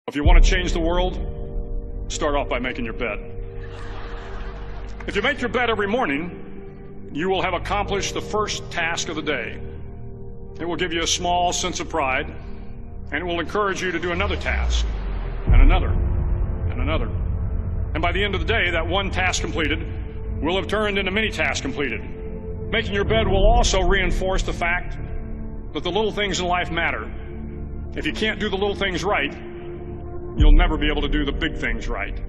If you want to change the world, start off by making your bed. If you make your bed every morning, you will have accomplished the first task of the day. It will give you a small sense of pride, and it will encourage you to do another task, and another, and another. And by the end of the day, that one task completed will have turned into many tasks completed. Making your bed will also reinforce the fact that the little things in life matter. If you can't do the little things right, you'll never be able to do the big things right.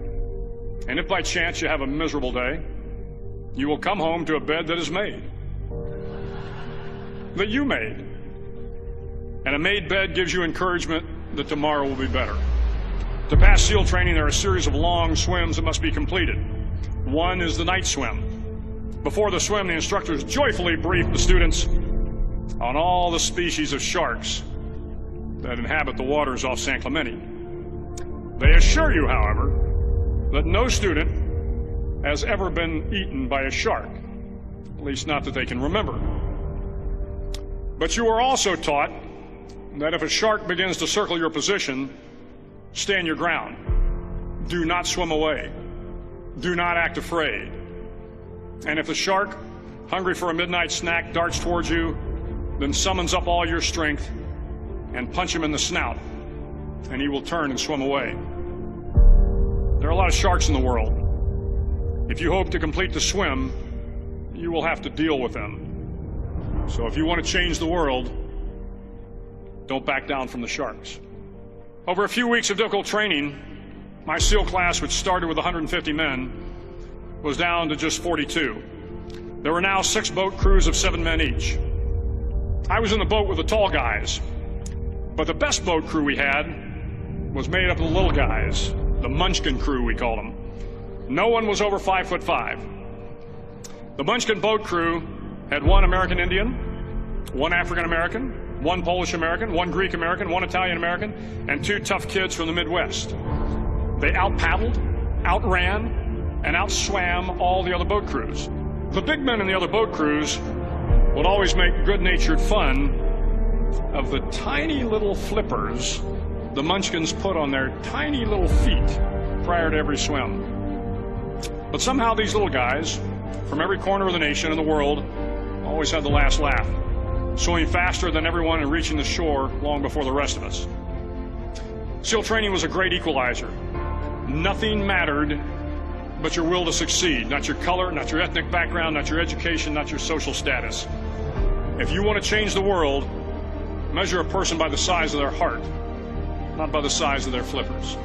And if by chance you have a miserable day, you will come home to a bed that is made, that you made. And a made bed gives you encouragement that tomorrow will be better. To pass SEAL training, there are a series of long swims that must be completed. One is the night swim. Before the swim, the instructors joyfully brief the students on all the species of sharks that inhabit the waters off San Clemente. They assure you, however, that no student has ever been eaten by a shark, at least not that they can remember. But you are also taught that if a shark begins to circle your position, stand your ground. Do not swim away. Do not act afraid. And if the shark, hungry for a midnight snack, darts towards you, then summons up all your strength and punch him in the snout, and he will turn and swim away. There are a lot of sharks in the world. If you hope to complete the swim, you will have to deal with them. So if you want to change the world, don't back down from the sharks. Over a few weeks of difficult training, my SEAL class, which started with 150 men, was down to just 42. There were now 6 boat crews of 7 men each. I was in the boat with the tall guys, but the best boat crew we had was made up of the little guys, the Munchkin crew, we called them. No one was over 5'5". The Munchkin boat crew had 1 American Indian, 1 African American, 1 Polish American, 1 Greek American, 1 Italian American, and 2 tough kids from the Midwest. They out-paddled, outran, and outswam all the other boat crews. The big men in the other boat crews would always make good-natured fun of the tiny little flippers the Munchkins put on their tiny little feet prior to every swim. But somehow these little guys from every corner of the nation and the world always had the last laugh, swimming faster than everyone and reaching the shore long before the rest of us. SEAL training was a great equalizer. Nothing mattered but your will to succeed, not your color, not your ethnic background, not your education, not your social status. If you want to change the world, measure a person by the size of their heart, not by the size of their flippers.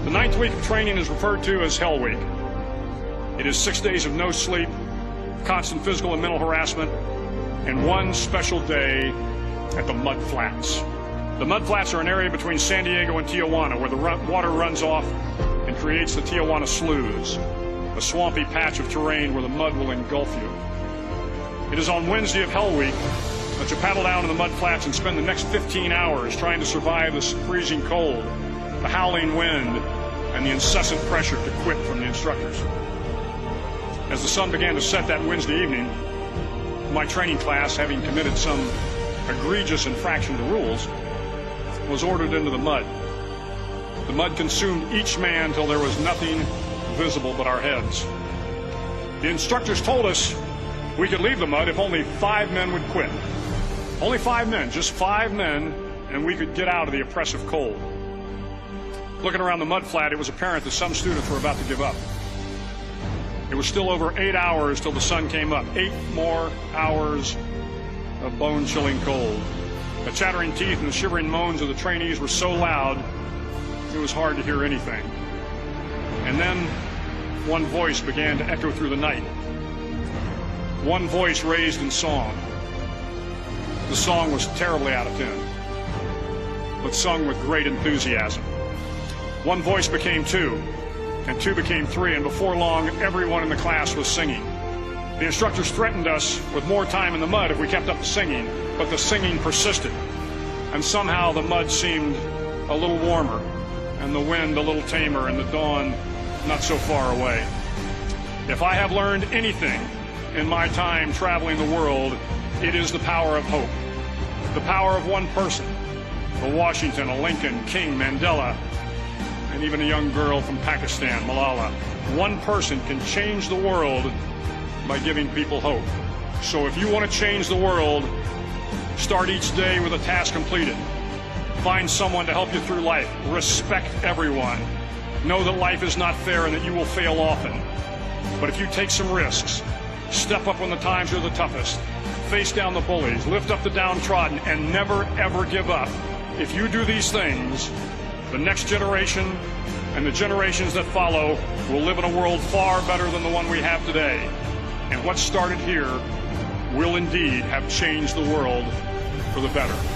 The 9th week of training is referred to as Hell Week. It is 6 days of no sleep, constant physical and mental harassment, and 1 special day at the Mud Flats. The Mud Flats are an area between San Diego and Tijuana where the water runs off and creates the Tijuana Sloughs, a swampy patch of terrain where the mud will engulf you. It is on Wednesday of Hell Week that you paddle down to the Mud Flats and spend the next 15 hours trying to survive the freezing cold, the howling wind, and the incessant pressure to quit from the instructors. As the sun began to set that Wednesday evening, my training class, having committed some egregious infraction to the rules, was ordered into the mud. The mud consumed each man till there was nothing visible but our heads. The instructors told us we could leave the mud if only 5 men would quit. Only 5 men, just 5 men, and we could get out of the oppressive cold. Looking around the mud flat, it was apparent that some students were about to give up. It was still over 8 hours till the sun came up. 8 more hours of bone-chilling cold. The chattering teeth and the shivering moans of the trainees were so loud, it was hard to hear anything. And then one voice began to echo through the night. One voice raised in song. The song was terribly out of tune, but sung with great enthusiasm. One voice became 2, and 2 became 3, and before long, everyone in the class was singing. The instructors threatened us with more time in the mud if we kept up the singing, but the singing persisted, and somehow the mud seemed a little warmer, and the wind a little tamer, and the dawn not so far away. If I have learned anything in my time traveling the world, it is the power of hope, the power of one person, a Washington, a Lincoln, King, Mandela, and even a young girl from Pakistan, Malala. One person can change the world by giving people hope. So if you want to change the world, start each day with a task completed. Find someone to help you through life. Respect everyone. Know that life is not fair and that you will fail often. But if you take some risks, step up when the times are the toughest, face down the bullies, lift up the downtrodden, and never, ever give up. If you do these things, the next generation and the generations that follow will live in a world far better than the one we have today. And what started here will indeed have changed the world for the better.